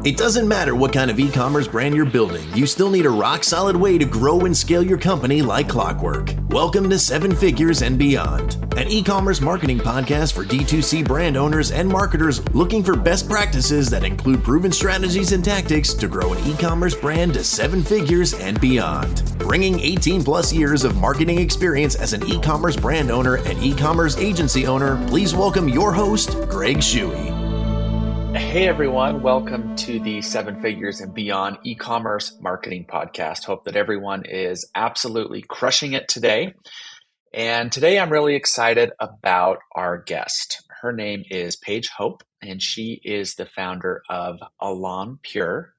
It doesn't matter what kind of e-commerce brand you're building, you still need a rock-solid way to grow and scale your company like clockwork. Welcome to Seven Figures and Beyond, an e-commerce marketing podcast for D2C brand owners and marketers looking for best practices that include proven strategies and tactics to grow an e-commerce brand to 7 figures and beyond. Bringing 18 plus years of marketing experience as an e-commerce brand owner and e-commerce agency owner, please welcome your host, Greg Shuey. Hey everyone, welcome to the Seven Figures and Beyond e-commerce marketing podcast. Hope that everyone is absolutely crushing it today. And today I'm really excited about our guest. Her name is Paige Hope, and she is the founder of Elan Pure.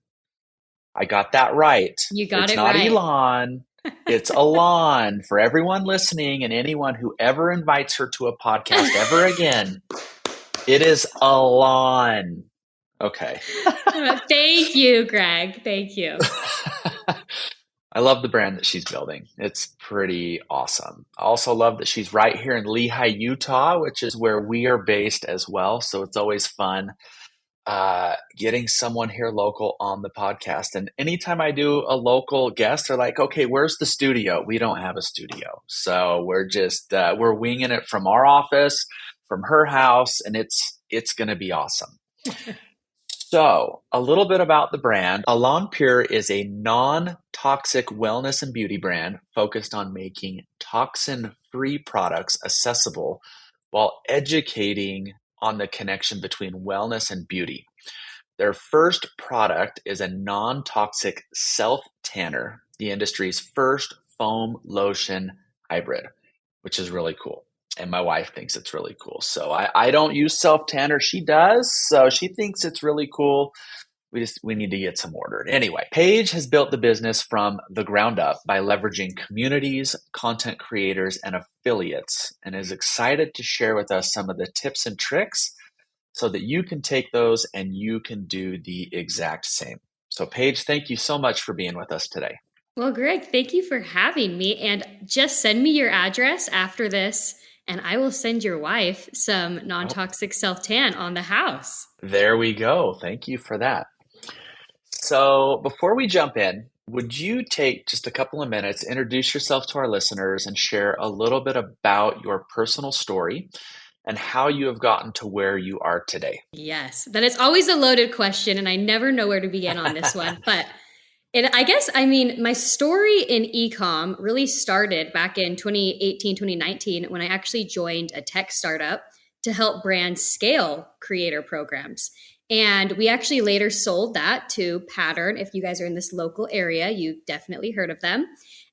I got that right. You got it right. It's not Elon, it's Elan. For everyone listening and anyone who ever invites her to a podcast ever again, it is Elan. Okay. Thank you, Greg. Thank you. I love the brand that she's building. It's pretty awesome. I also love that she's right here in Lehi, Utah, which is where we are based as well. So it's always fun getting someone here local on the podcast. And anytime I do a local guest, they're like, okay, where's the studio? We don't have a studio. So we're just, we're winging it from our office, from her house, and it's going to be awesome. So a little bit about the brand. Elan Pure is a non-toxic wellness and beauty brand focused on making toxin-free products accessible while educating on the connection between wellness and beauty. Their first product is a non-toxic self-tanner, the industry's first foam lotion hybrid, which is really cool. And my wife thinks it's really cool. So I don't use self-tanner. She does. So she thinks it's really cool. We need to get some ordered. Anyway, Paige has built the business from the ground up by leveraging communities, content creators, and affiliates, and is excited to share with us some of the tips and tricks so that you can take those and you can do the exact same. So Paige, thank you so much for being with us today. Well, Greg, thank you for having me. And just send me your address after this, and I will send your wife some non-toxic self-tan on the house. There we go. Thank you for that. So before we jump in, would you take just a couple of minutes, introduce yourself to our listeners, and share a little bit about your personal story and how you have gotten to where you are today? Yes, that is always a loaded question, and I never know where to begin on this one. But my story in e-com really started back in 2018, 2019, when I actually joined a tech startup to help brands scale creator programs. And we actually later sold that to Pattern. If you guys are in this local area, you definitely heard of them.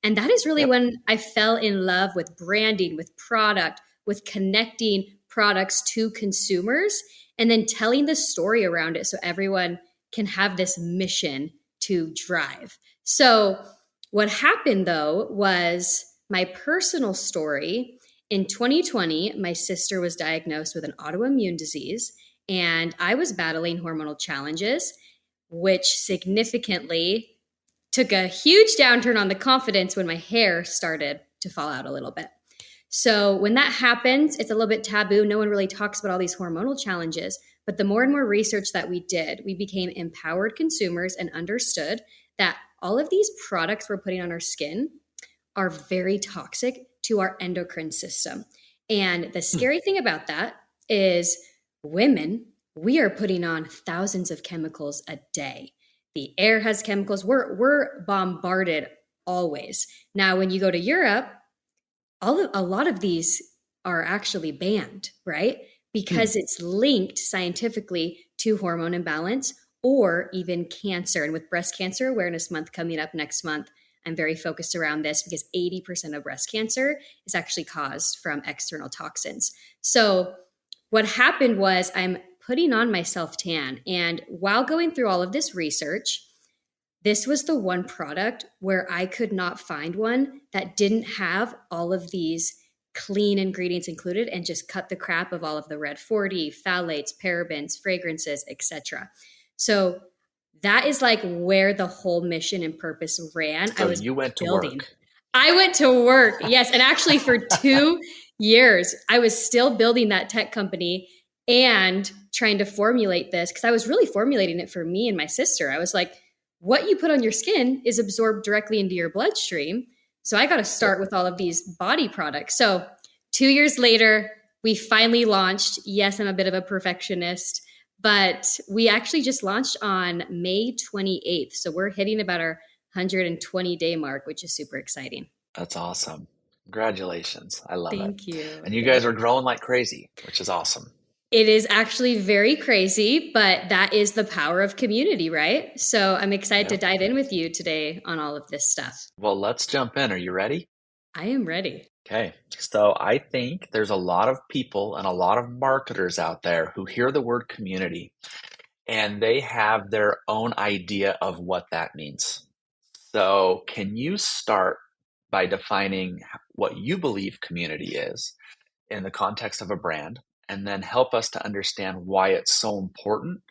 And that is really when I fell in love with branding, with product, with connecting products to consumers, and then telling the story around it so everyone can have this mission to drive. So what happened though was my personal story. In 2020, my sister was diagnosed with an autoimmune disease, and I was battling hormonal challenges, which significantly took a huge downturn on the confidence when my hair started to fall out a little bit. So when that happens, it's a little bit taboo. No one really talks about all these hormonal challenges. But the more and more research that we did, we became empowered consumers and understood that all of these products we're putting on our skin are very toxic to our endocrine system. And the scary thing about that is women, we are putting on thousands of chemicals a day. The air has chemicals. We're bombarded always. Now, when you go to Europe, a lot of these are actually banned, right? Because it's linked scientifically to hormone imbalance or even cancer. And with Breast Cancer Awareness Month coming up next month, I'm very focused around this because 80% of breast cancer is actually caused from external toxins. So what happened was I'm putting on my self-tan. And while going through all of this research, this was the one product where I could not find one that didn't have all of these clean ingredients included and just cut the crap of all of the red 40, phthalates, parabens, fragrances, etc. So that is like where the whole mission and purpose ran. So you went to work. I went to work, yes. And actually for 2 years, I was still building that tech company and trying to formulate this, because I was really formulating it for me and my sister. I was like, what you put on your skin is absorbed directly into your bloodstream. So I got to start with all of these body products. So 2 years later, we finally launched. Yes, I'm a bit of a perfectionist, but we actually just launched on May 28th. So we're hitting about our 120-day mark, which is super exciting. That's awesome. Congratulations. I love it. Thank you. And you guys are growing like crazy, which is awesome. It is actually very crazy, but that is the power of community, right? So I'm excited to dive in with you today on all of this stuff. Well, let's jump in. Are you ready? I am ready. Okay. So I think there's a lot of people and a lot of marketers out there who hear the word community and they have their own idea of what that means. So can you start by defining what you believe community is in the context of a brand, and then help us to understand why it's so important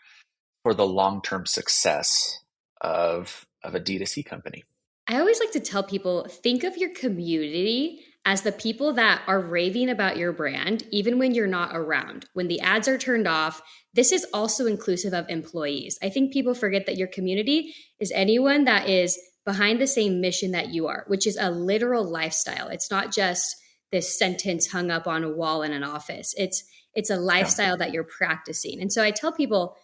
for the long-term success of a D2C company? I always like to tell people, think of your community as the people that are raving about your brand, even when you're not around. When the ads are turned off, this is also inclusive of employees. I think people forget that your community is anyone that is behind the same mission that you are, which is a literal lifestyle. It's not just this sentence hung up on a wall in an office. It's a lifestyle that you're practicing. And so I tell people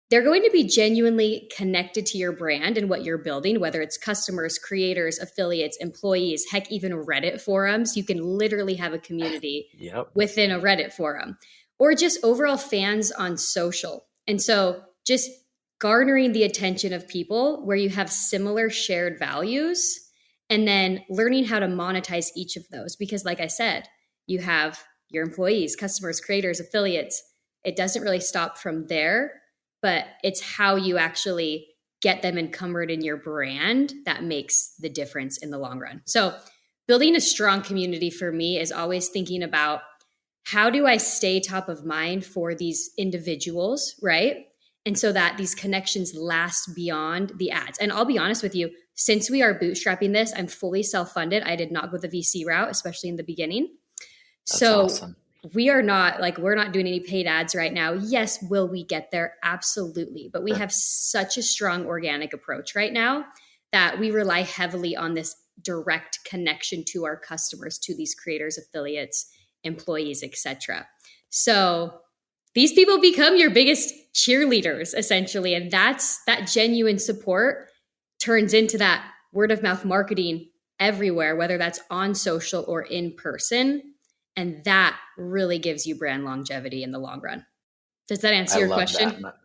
they're going to be genuinely connected to your brand and what you're building, whether it's customers, creators, affiliates, employees, heck, even Reddit forums. You can literally have a community within a Reddit forum, or just overall fans on social. And so just garnering the attention of people where you have similar shared values, and then learning how to monetize each of those. Because like I said, you have your employees, customers, creators, affiliates. It doesn't really stop from there, but it's how you actually get them encumbered in your brand that makes the difference in the long run. So building a strong community for me is always thinking about, how do I stay top of mind for these individuals, right? And so that these connections last beyond the ads. And I'll be honest with you, since we are bootstrapping this, I'm fully self-funded. I did not go the VC route, especially in the beginning. That's so awesome. We're not doing any paid ads right now. Yes, will we get there? Absolutely. But we have such a strong organic approach right now that we rely heavily on this direct connection to our customers, to these creators, affiliates, employees, etc. So these people become your biggest cheerleaders, essentially. And that genuine support turns into that word of mouth marketing everywhere, whether that's on social or in person. And that really gives you brand longevity in the long run. Does that answer your question? That.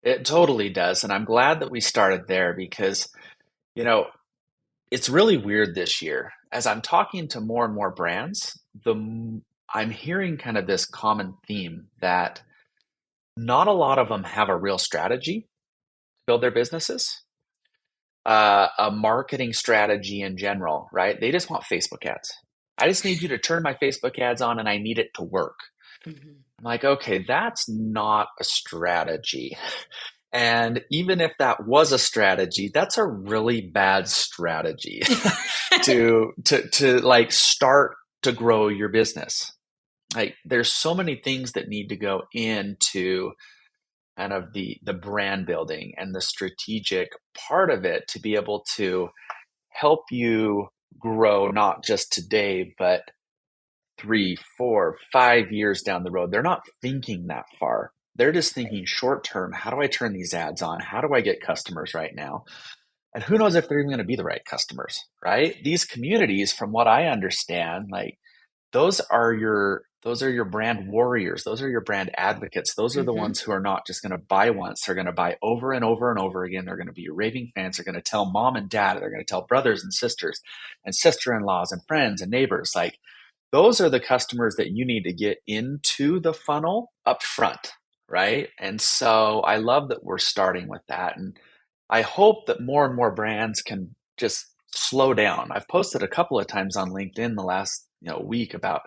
It totally does. And I'm glad that we started there because, it's really weird this year. As I'm talking to more and more brands, I'm hearing kind of this common theme that not a lot of them have a real strategy to build their businesses, a marketing strategy in general, right? They just want Facebook ads. I just need you to turn my Facebook ads on and I need it to work. Mm-hmm. I'm like, okay, that's not a strategy. And even if that was a strategy, that's a really bad strategy to like start to grow your business. Like there's so many things that need to go into kind of the brand building and the strategic part of it to be able to help you grow, not just today, but 3, 4, 5 years down the road. They're not thinking that far. They're just thinking short term. How do I turn these ads on? How do I get customers right now? And who knows if they're even going to be the right customers, right? These communities, from what I understand, like those are your brand warriors. Those are your brand advocates. Those are the ones who are not just going to buy once. They're going to buy over and over and over again. They're going to be your raving fans. They're going to tell mom and dad. They're going to tell brothers and sisters and sister-in-laws and friends and neighbors. Like those are the customers that you need to get into the funnel up front, right? And so I love that we're starting with that. And I hope that more and more brands can just slow down. I've posted a couple of times on LinkedIn the last week about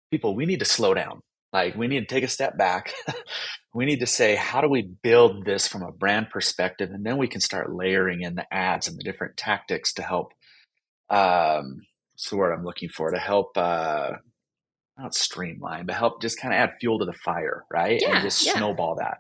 people, we need to slow down. Like we need to take a step back. We need to say, how do we build this from a brand perspective? And then we can start layering in the ads and the different tactics to help, what's the word I'm looking for, to help not streamline, but help just kind of add fuel to the fire, right? And Yeah, just yeah. snowball that.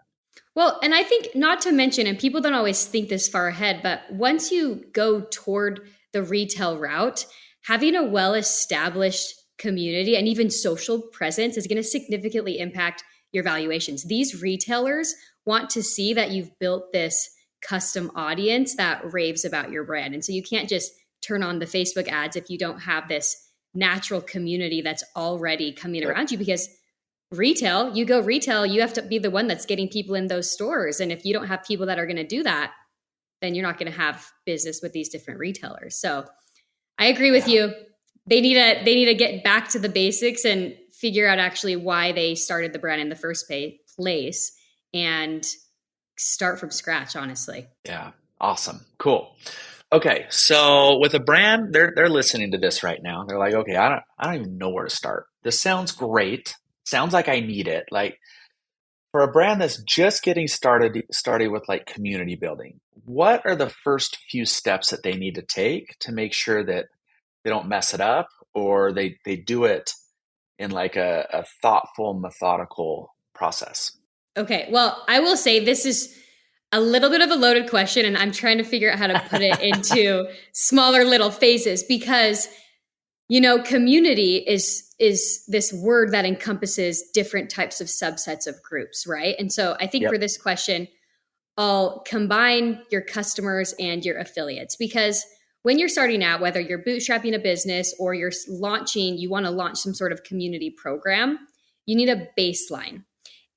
Well, and I think not to mention, and people don't always think this far ahead, but once you go toward the retail route, having a well-established community and even social presence is going to significantly impact your valuations. These retailers want to see that you've built this custom audience that raves about your brand. And so you can't just turn on the Facebook ads if you don't have this natural community that's already coming around you, because retail, you have to be the one that's getting people in those stores. And if you don't have people that are going to do that, then you're not going to have business with these different retailers. So I agree with you. They need to get back to the basics and figure out actually why they started the brand in the first place and start from scratch, honestly. Yeah. Awesome. Cool. Okay. So with a brand, they're listening to this right now. They're like, okay, I don't even know where to start. This sounds great. Sounds like I need it. Like, for a brand that's just getting started with like community building, what are the first few steps that they need to take to make sure that they don't mess it up, or they do it in like a thoughtful, methodical process? Okay. Well, I will say this is a little bit of a loaded question, and I'm trying to figure out how to put it into smaller little phases, because community is this word that encompasses different types of subsets of groups, right? And so I think for this question, I'll combine your customers and your affiliates, because when you're starting out, whether you're bootstrapping a business or you want to launch some sort of community program, you need a baseline.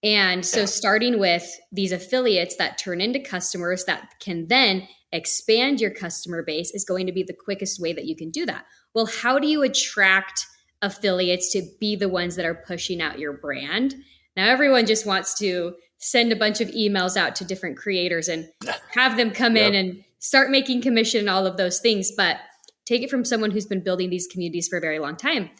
And so starting with these affiliates that turn into customers that can then expand your customer base is going to be the quickest way that you can do that. Well, how do you attract affiliates to be the ones that are pushing out your brand? Now, everyone just wants to send a bunch of emails out to different creators and have them come in and start making commission and all of those things. But take it from someone who's been building these communities for a very long time.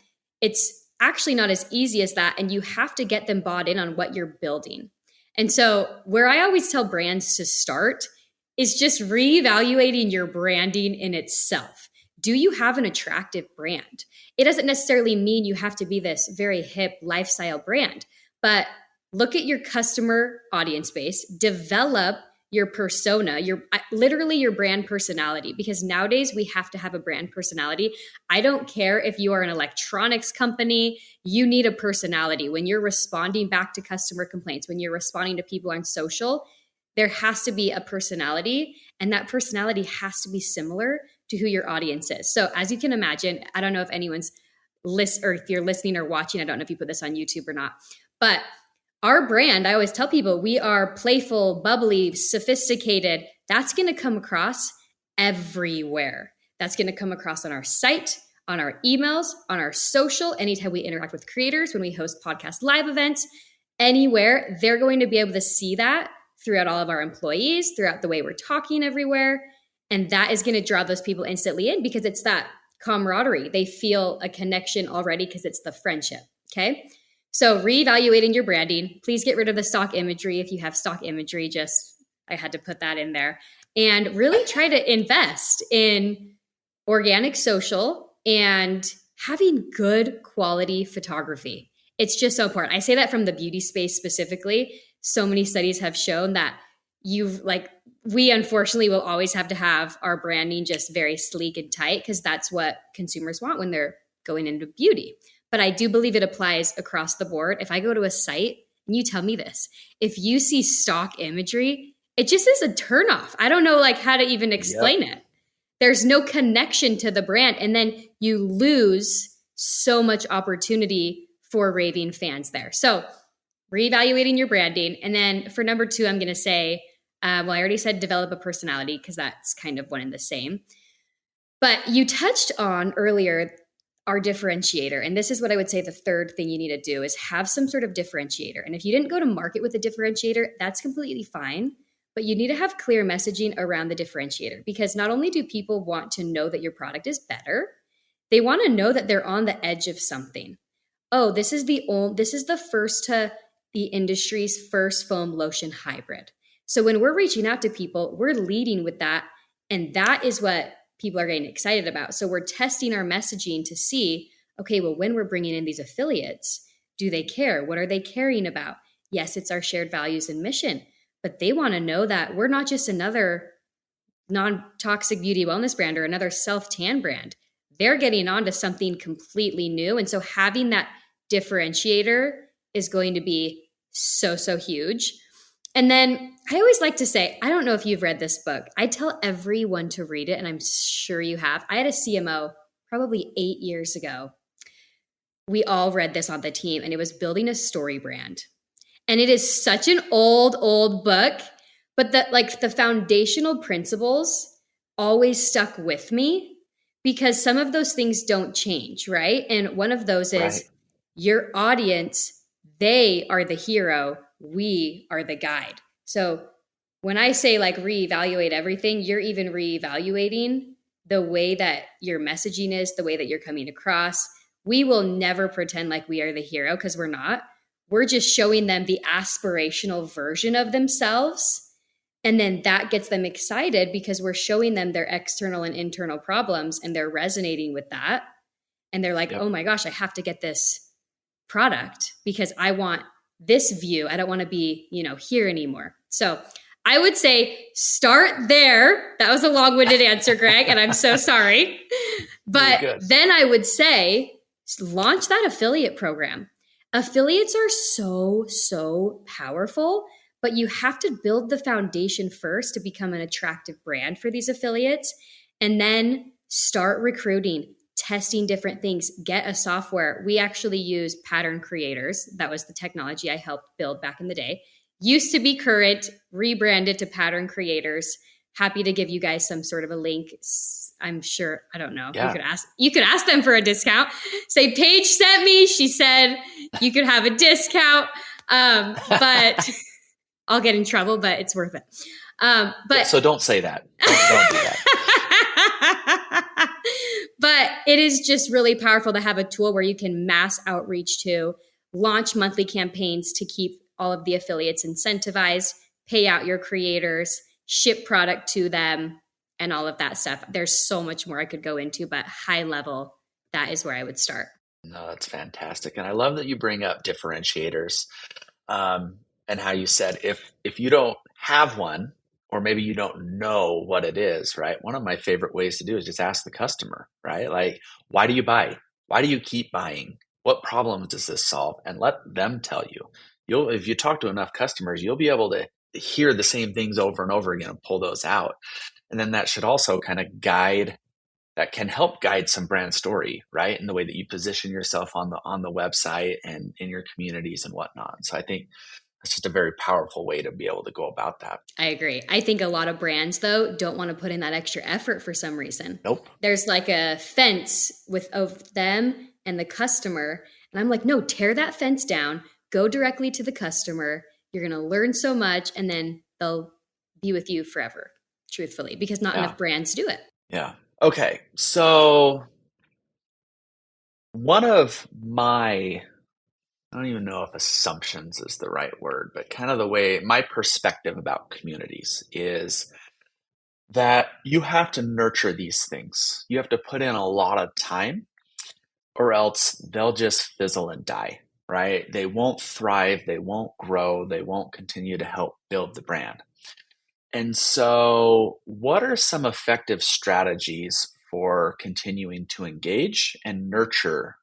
It's actually not as easy as that. And you have to get them bought in on what you're building. And so where I always tell brands to start is just reevaluating your branding in itself. Do you have an attractive brand? It doesn't necessarily mean you have to be this very hip lifestyle brand, but look at your customer audience base, develop your persona, literally your brand personality, because nowadays we have to have a brand personality. I don't care if you are an electronics company, you need a personality. When you're responding back to customer complaints, when you're responding to people on social, there has to be a personality, and that personality has to be similar to who your audience is. So as you can imagine, I don't know if anyone's or if you're listening or watching, I don't know if you put this on YouTube or not, but our brand, I always tell people, we are playful, bubbly, sophisticated. That's going to come across everywhere. That's going to come across on our site, on our emails, on our social, anytime we interact with creators, when we host podcast live events, anywhere, they're going to be able to see that throughout all of our employees, throughout the way we're talking everywhere. And that is going to draw those people instantly in, because it's that camaraderie. They feel a connection already because it's the friendship. Okay. So reevaluating your branding, please get rid of the stock imagery. If you have stock imagery, I had to put that in there, and really try to invest in organic social and having good quality photography. It's just so important. I say that from the beauty space specifically. So many studies have shown that we unfortunately will always have to have our branding just very sleek and tight, because that's what consumers want when they're going into beauty. But I do believe it applies across the board. If I go to a site, and you tell me this, if you see stock imagery, it just is a turnoff. I don't know how to even explain it. There's no connection to the brand. And then you lose so much opportunity for raving fans there. So reevaluating your branding. And then for number 2, I'm going to say, I already said develop a personality, because that's kind of one and the same. But you touched on earlier our differentiator. And this is what I would say the third thing you need to do is have some sort of differentiator. And if you didn't go to market with a differentiator, that's completely fine. But you need to have clear messaging around the differentiator, because not only do people want to know that your product is better, they want to know that they're on the edge of something. Oh, this is the first to the industry's first foam lotion hybrid. So when we're reaching out to people, we're leading with that. And that is what people are getting excited about. So we're testing our messaging to see, okay, well, when we're bringing in these affiliates, do they care? What are they caring about? Yes, it's our shared values and mission, but they want to know that we're not just another non-toxic beauty wellness brand or another self-tan brand. They're getting onto something completely new. And so having that differentiator is going to be so, so huge. And then I always like to say, I don't know if you've read this book. I tell everyone to read it, and I'm sure you have. I had a CMO probably 8 years ago. We all read this on the team, and it was Building a Story Brand. And it is such an old book, but the foundational principles always stuck with me because some of those things don't change, right? And one of those is your audience, they are the hero, we are the guide. So when I say like reevaluate everything, you're even reevaluating the way that your messaging is, the way that you're coming across. We will never pretend like we are the hero because we're not. We're just showing them the aspirational version of themselves. And then that gets them excited because we're showing them their external and internal problems and they're resonating with that. And they're like, oh my gosh, I have to get this product because I want this view. I don't want to be, here anymore. So I would say start there. That was a long-winded answer, Greg, and I'm so sorry. But then I would say launch that affiliate program. Affiliates are so, so powerful, but you have to build the foundation first to become an attractive brand for these affiliates, and then start recruiting, testing different things, get a software. We actually use Pattern Creators. That was the technology I helped build back in the day. Used to be Current, rebranded to Pattern Creators. Happy to give you guys some sort of a link. I'm sure, I don't know. Yeah. You could ask them for a discount. Say, Paige sent me. She said you could have a discount. But I'll get in trouble, but it's worth it. So don't say that. Don't do that. But it is just really powerful to have a tool where you can mass outreach to, launch monthly campaigns to keep all of the affiliates incentivized, pay out your creators, ship product to them, and all of that stuff. There's so much more I could go into, but high level, that is where I would start. No, that's fantastic. And I love that you bring up differentiators and how you said, if you don't have one, or maybe you don't know what it is, right? One of my favorite ways to do is just ask the customer, right? Like, why do you buy? Why do you keep buying? What problems does this solve? And let them tell you. If you talk to enough customers, you'll be able to hear the same things over and over again and pull those out. And then that should also kind of that can help guide some brand story, right? In the way that you position yourself on the website and in your communities and whatnot. So I think it's just a very powerful way to be able to go about that. I agree. I think a lot of brands, though, don't want to put in that extra effort for some reason. Nope. There's like a fence of them and the customer. And I'm like, no, tear that fence down, go directly to the customer. You're going to learn so much, and then they'll be with you forever, truthfully, because not enough brands do it. Yeah. Okay. So one of my, I don't even know if assumptions is the right word, but kind of the way my perspective about communities is that you have to nurture these things. You have to put in a lot of time, or else they'll just fizzle and die, right? They won't thrive. They won't grow. They won't continue to help build the brand. And so what are some effective strategies for continuing to engage and nurture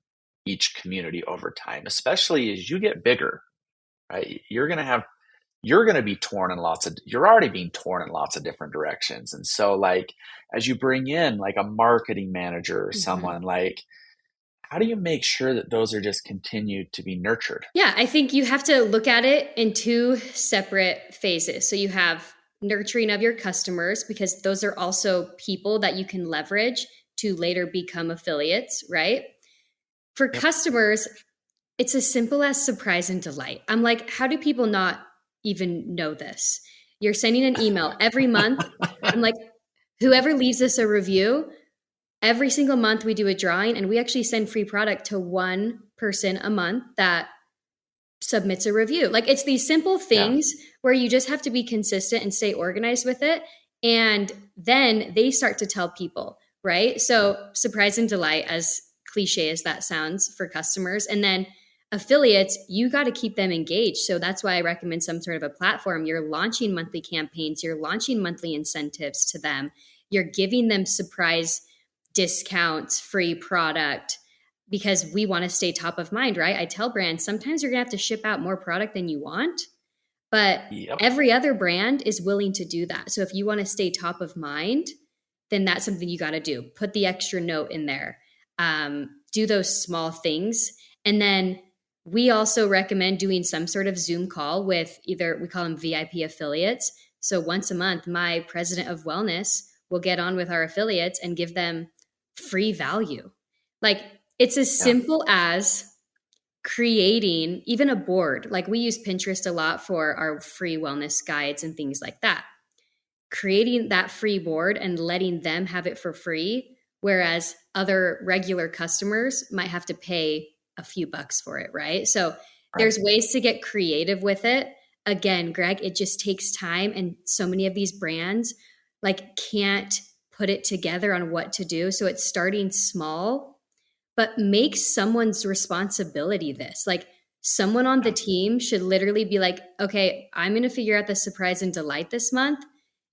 each community over time, especially as you get bigger, right? You're going to be torn in you're already being torn in lots of different directions. And so like, as you bring in like a marketing manager or someone, like, how do you make sure that those are just continued to be nurtured? Yeah, I think you have to look at it in two separate phases. So you have nurturing of your customers, because those are also people that you can leverage to later become affiliates, right? For customers, it's as simple as surprise and delight. I'm like, how do people not even know this? You're sending an email every month. I'm like, whoever leaves us a review, every single month we do a drawing, and we actually send free product to one person a month that submits a review. Like, it's these simple things where you just have to be consistent and stay organized with it. And then they start to tell people, right? So surprise and delight, as cliche as that sounds for customers. And then affiliates, you got to keep them engaged. So that's why I recommend some sort of a platform. You're launching monthly campaigns, you're launching monthly incentives to them, you're giving them surprise discounts, free product, because we want to stay top of mind, right? I tell brands sometimes you're going to have to ship out more product than you want, but every other brand is willing to do that. So if you want to stay top of mind, then that's something you got to do. Put the extra note in there. Do those small things. And then we also recommend doing some sort of Zoom call with either, we call them VIP affiliates. So once a month, my president of wellness will get on with our affiliates and give them free value. Like, it's as simple as creating even a board. Like, we use Pinterest a lot for our free wellness guides and things like that. Creating that free board and letting them have it for free, whereas other regular customers might have to pay a few bucks for it, right? So there's ways to get creative with it. Again, Greg, it just takes time, and so many of these brands like can't put it together on what to do. So it's starting small, but make someone's responsibility this. Like, someone on the team should literally be like, okay, I'm going to figure out the surprise and delight this month,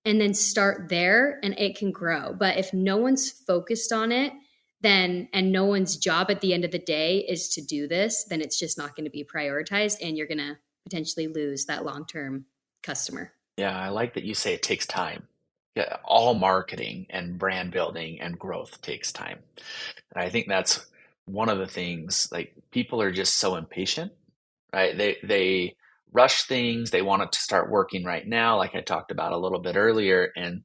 and then start there, and it can grow. But if no one's focused on it, then, and no one's job at the end of the day is to do this, then it's just not going to be prioritized, and you're going to potentially lose that long-term customer. Yeah, I like that you say it takes time. Yeah, all marketing and brand building and growth takes time. And I think that's one of the things, like, people are just so impatient, right? They rush things. They want it to start working right now, like I talked about a little bit earlier. And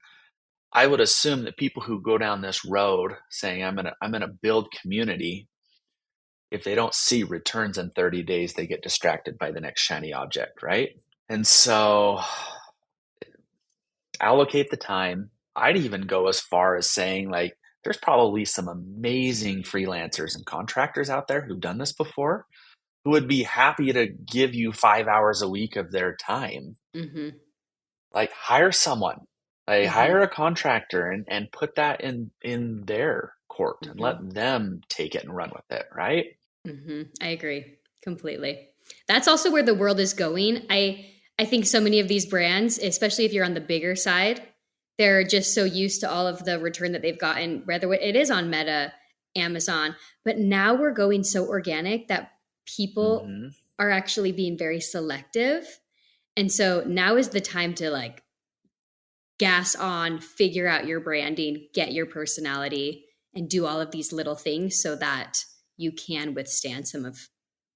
I would assume that people who go down this road saying, I'm gonna build community, if they don't see returns in 30 days, they get distracted by the next shiny object, right? And so allocate the time. I'd even go as far as saying, like, there's probably some amazing freelancers and contractors out there who've done this before, who would be happy to give you 5 hours a week of their time. Mm-hmm. Like, hire someone, like, Mm-hmm. hire a contractor and put that in their court and Mm-hmm. let them take it and run with it, right? Mm-hmm. I agree completely. That's also where the world is going. I think so many of these brands, especially if you're on the bigger side, they're just so used to all of the return that they've gotten, whether it is on Meta, Amazon. But now we're going so organic that people Mm-hmm. are actually being very selective. And so now is the time to, like, gas on, figure out your branding, get your personality, and do all of these little things so that you can withstand some of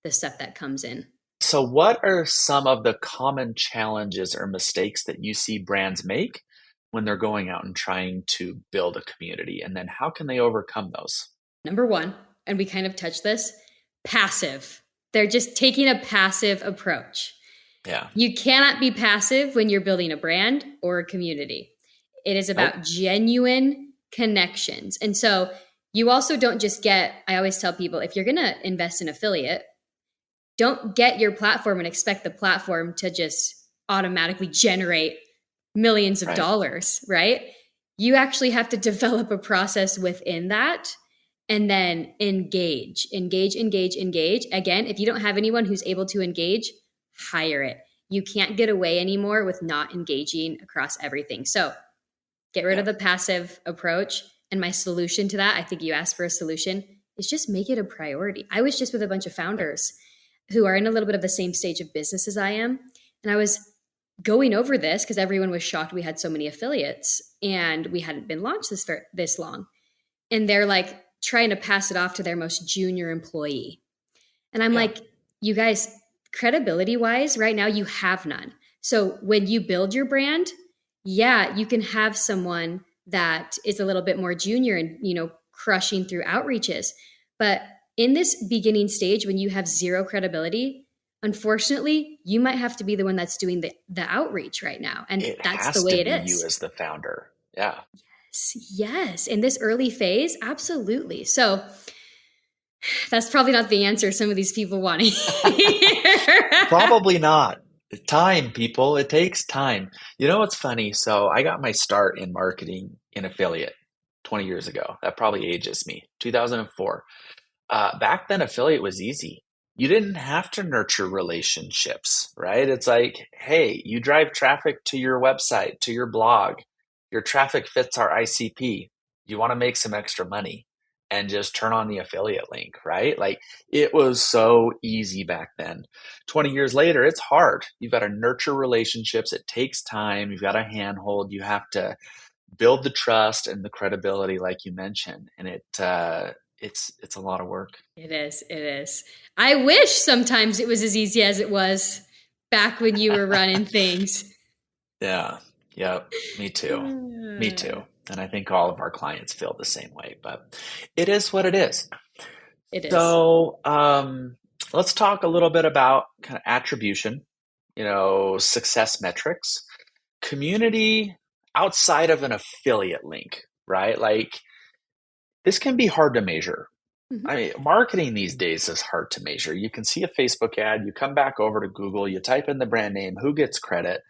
the stuff that comes in. So what are some of the common challenges or mistakes that you see brands make when they're going out and trying to build a community? And then how can they overcome those? Number one, and we kind of touched this, passive. They're just taking a passive approach. Yeah. You cannot be passive when you're building a brand or a community. It is about genuine connections. And so you also don't just get, I always tell people, if you're going to invest in affiliate, don't get your platform and expect the platform to just automatically generate millions of dollars, right? You actually have to develop a process within that and then engage. Again, if you don't have anyone who's able to engage, hire it. You can't get away anymore with not engaging across everything. So get rid of the passive approach. And my solution to that, I think you asked for a solution, is just make it a priority. I was just with a bunch of founders who are in a little bit of the same stage of business as I am. And I was going over this because everyone was shocked we had so many affiliates and we hadn't been launched this long. And they're like trying to pass it off to their most junior employee. And I'm like, you guys, credibility wise, right now you have none. So when you build your brand, you can have someone that is a little bit more junior and, crushing through outreaches. But in this beginning stage, when you have zero credibility, unfortunately, you might have to be the one that's doing the outreach right now. And that's the way it is. You as the founder. Yeah. Yes. In this early phase, absolutely. So that's probably not the answer some of these people want to hear. Probably not. Time, people. It takes time. You know what's funny? So I got my start in marketing in affiliate 20 years ago. That probably ages me. 2004. back then affiliate was easy. You didn't have to nurture relationships, right? It's like, hey, you drive traffic to your website, to your blog. Your traffic fits our ICP. You want to make some extra money and just turn on the affiliate link, right? Like it was so easy back then. 20 years later, it's hard. You've got to nurture relationships. It takes time. You've got to handhold. You have to build the trust and the credibility, like you mentioned. And it's a lot of work. It is. It is. I wish sometimes it was as easy as it was back when you were running things. Yeah. Yep. Me too. Me too. And I think all of our clients feel the same way, but it is what it is. It is. So let's talk a little bit about kind of attribution, success metrics, community outside of an affiliate link, right? Like this can be hard to measure. Mhm. I mean, marketing these days is hard to measure. You can see a Facebook ad, you come back over to Google, you type in the brand name, who gets credit?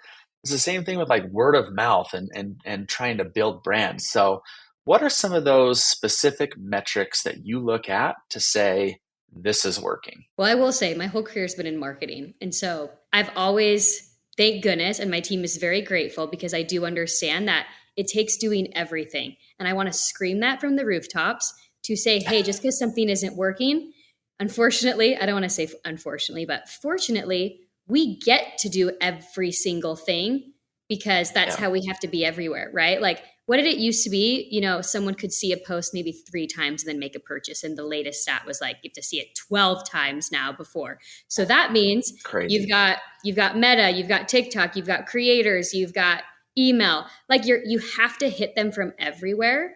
It's the same thing with like word of mouth and trying to build brands. So what are some of those specific metrics that you look at to say this is working? Well, I will say my whole career has been in marketing. And so I've always, thank goodness, and my team is very grateful because I do understand that it takes doing everything. And I want to scream that from the rooftops to say, hey, just because something isn't working, unfortunately, I don't want to say unfortunately, but fortunately, we get to do every single thing because that's how we have to be everywhere, right? Like, what did it used to be? Someone could see a post maybe 3 times and then make a purchase. And the latest stat was like, you have to see it 12 times now before. So that means Crazy. you've got Meta, you've got TikTok, you've got creators, you've got email. Like you have to hit them from everywhere.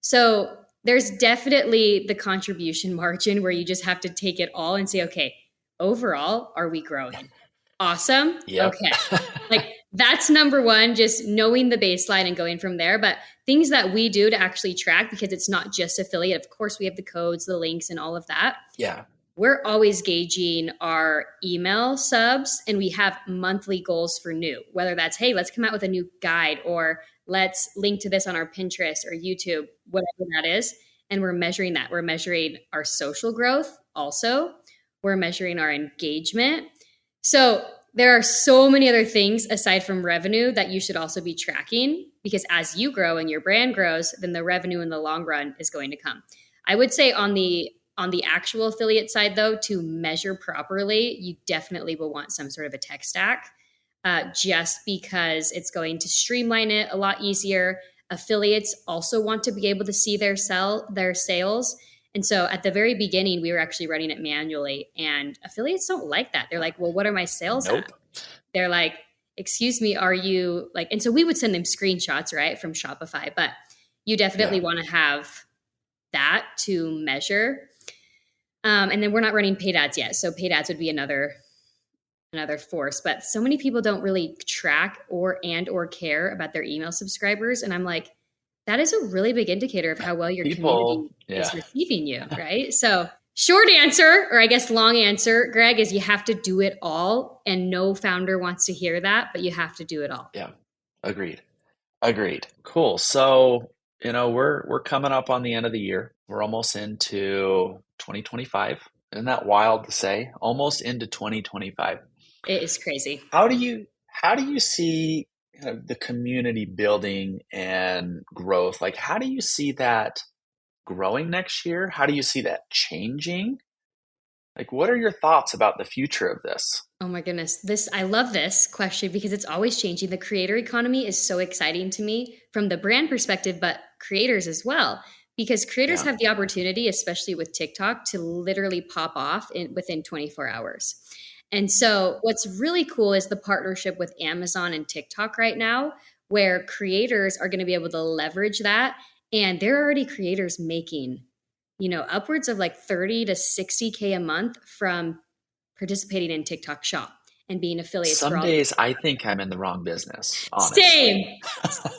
So there's definitely the contribution margin where you just have to take it all and say, okay, overall, are we growing? Awesome. Yep. Okay. Like that's number one, just knowing the baseline and going from there. But things that we do to actually track, because it's not just affiliate. Of course, we have the codes, the links, and all of that. Yeah. We're always gauging our email subs, and we have monthly goals for new, whether that's, hey, let's come out with a new guide, or let's link to this on our Pinterest or YouTube, whatever that is. And we're measuring that. We're measuring our social growth also. We're measuring our engagement. So there are so many other things aside from revenue that you should also be tracking, because as you grow and your brand grows, then the revenue in the long run is going to come. I would say on the actual affiliate side, though, to measure properly, you definitely will want some sort of a tech stack, just because it's going to streamline it a lot easier. Affiliates also want to be able to see their sales. And so at the very beginning, we were actually running it manually, and affiliates don't like that. They're like, well, what are my sales at? They're like, excuse me, are you like, and so we would send them screenshots, right, from Shopify, but you definitely want to have that to measure. And then we're not running paid ads yet. So paid ads would be another force, but so many people don't really track or care about their email subscribers. And I'm like, that is a really big indicator of how well your community is receiving you, right? So short answer, or I guess long answer, Greg, is you have to do it all. And no founder wants to hear that, but you have to do it all. Yeah. Agreed. Cool. So, we're coming up on the end of the year. We're almost into 2025. Isn't that wild to say? Almost into 2025. It is crazy. How do you see the community building and growth? Like, how do you see that growing next year? How do you see that changing? Like, what are your thoughts about the future of this? Oh my goodness. I love this question because it's always changing. The creator economy is so exciting to me from the brand perspective, but creators as well, because creators have the opportunity, especially with TikTok, to literally pop off within 24 hours. And so what's really cool is the partnership with Amazon and TikTok right now, where creators are going to be able to leverage that. And there are already creators making, upwards of like 30 to 60K a month from participating in TikTok Shop and being affiliates. Some days I think I'm in the wrong business, honestly.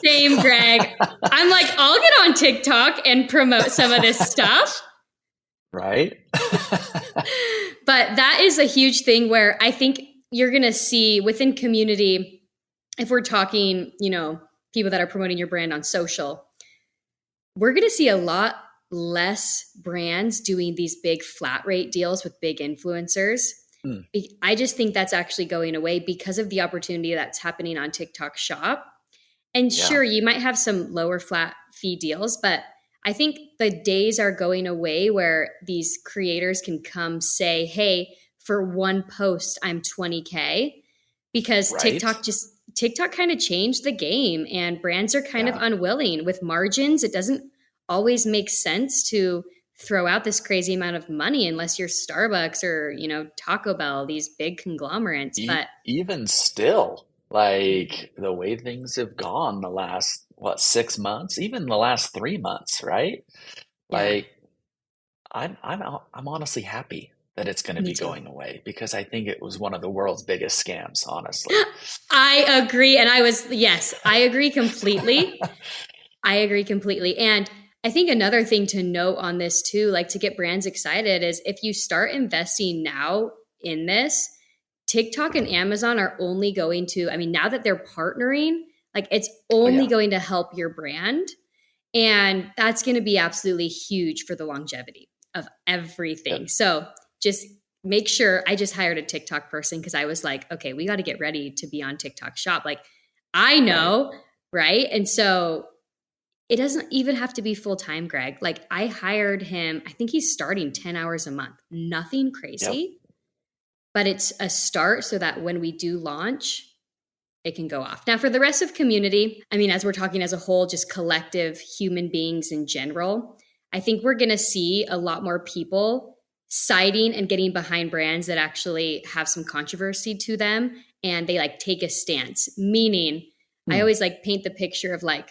Same, Greg. I'm like, I'll get on TikTok and promote some of this stuff. Right? But that is a huge thing where I think you're going to see within community, if we're talking, people that are promoting your brand on social, we're going to see a lot less brands doing these big flat rate deals with big influencers. I just think that's actually going away because of the opportunity that's happening on TikTok Shop. And sure, you might have some lower flat fee deals, but I think the days are going away where these creators can come say, hey, for one post, I'm $20K, because TikTok kind of changed the game, and brands are kind of unwilling with margins. It doesn't always make sense to throw out this crazy amount of money unless you're Starbucks or, Taco Bell, these big conglomerates. But even still, like the way things have gone the last, 6 months, even the last 3 months, right? Like I'm honestly happy that it's going to be going away, because I think it was one of the world's biggest scams, honestly. I agree. And I agree completely. I agree completely. And I think another thing to note on this too, like to get brands excited, is if you start investing now in this, TikTok and Amazon are only going to, now that they're partnering, like it's only going to help your brand. And that's going to be absolutely huge for the longevity of everything. Yep. So just make sure. I just hired a TikTok person because I was like, okay, we got to get ready to be on TikTok Shop. Like I know, right? And so it doesn't even have to be full-time, Greg. Like I hired him, I think he's starting 10 hours a month. Nothing crazy, but it's a start so that when we do launch, it can go off. Now for the rest of community, as we're talking as a whole, just collective human beings in general, I think we're going to see a lot more people siding and getting behind brands that actually have some controversy to them. And they like take a stance, meaning I always like paint the picture of like,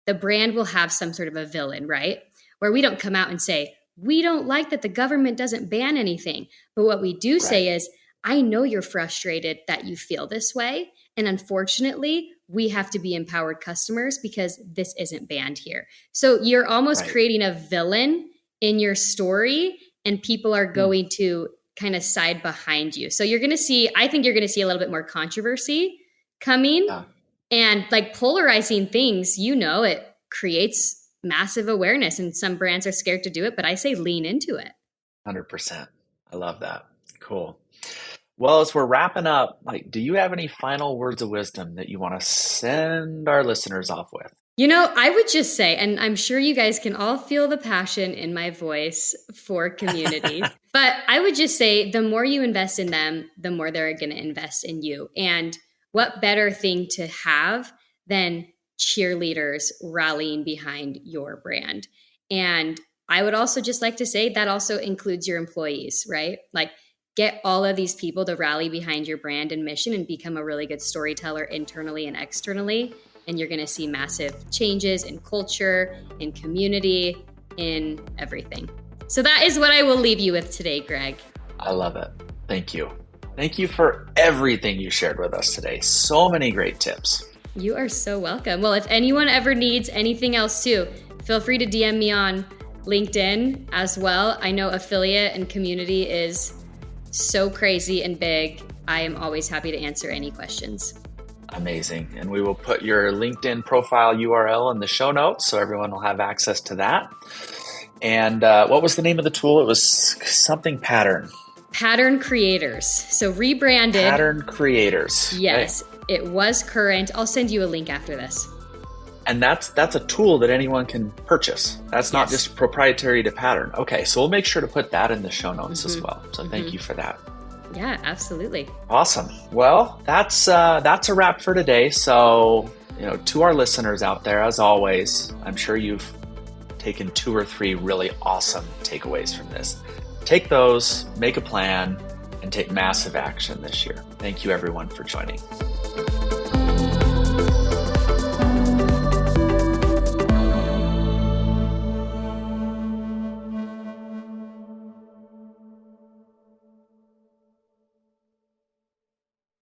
the brand will have some sort of a villain, right? Where we don't come out and say, we don't like that the government doesn't ban anything. But what we do say is, I know you're frustrated that you feel this way. And unfortunately, we have to be empowered customers because this isn't banned here. So you're almost creating a villain in your story, and people are going to kind of side behind you. So I think you're going to see a little bit more controversy coming. Yeah. And like polarizing things, it creates massive awareness, and some brands are scared to do it, but I say lean into it. 100%. I love that. Cool. Well, as we're wrapping up, do you have any final words of wisdom that you want to send our listeners off with? I would just say, and I'm sure you guys can all feel the passion in my voice for community, but I would just say the more you invest in them, the more they're going to invest in you. And what better thing to have than cheerleaders rallying behind your brand? And I would also just like to say that also includes your employees, right? Like get all of these people to rally behind your brand and mission and become a really good storyteller internally and externally. And you're going to see massive changes in culture, in community, in everything. So that is what I will leave you with today, Greg. I love it. Thank you. Thank you for everything you shared with us today. So many great tips. You are so welcome. Well, if anyone ever needs anything else too, feel free to DM me on LinkedIn as well. I know affiliate and community is so crazy and big. I am always happy to answer any questions. Amazing. And we will put your LinkedIn profile URL in the show notes so everyone will have access to that. And what was the name of the tool? It was something Pattern. Pattern Creators. So rebranded. Pattern Creators. Yes, It was current. I'll send you a link after this. And that's a tool that anyone can purchase. That's not just proprietary to Pattern. Okay, so we'll make sure to put that in the show notes as well. So thank you for that. Yeah, absolutely. Awesome. Well, that's a wrap for today. So, to our listeners out there, as always, I'm sure you've taken 2 or 3 really awesome takeaways from this. Take those, make a plan, and take massive action this year. Thank you, everyone, for joining.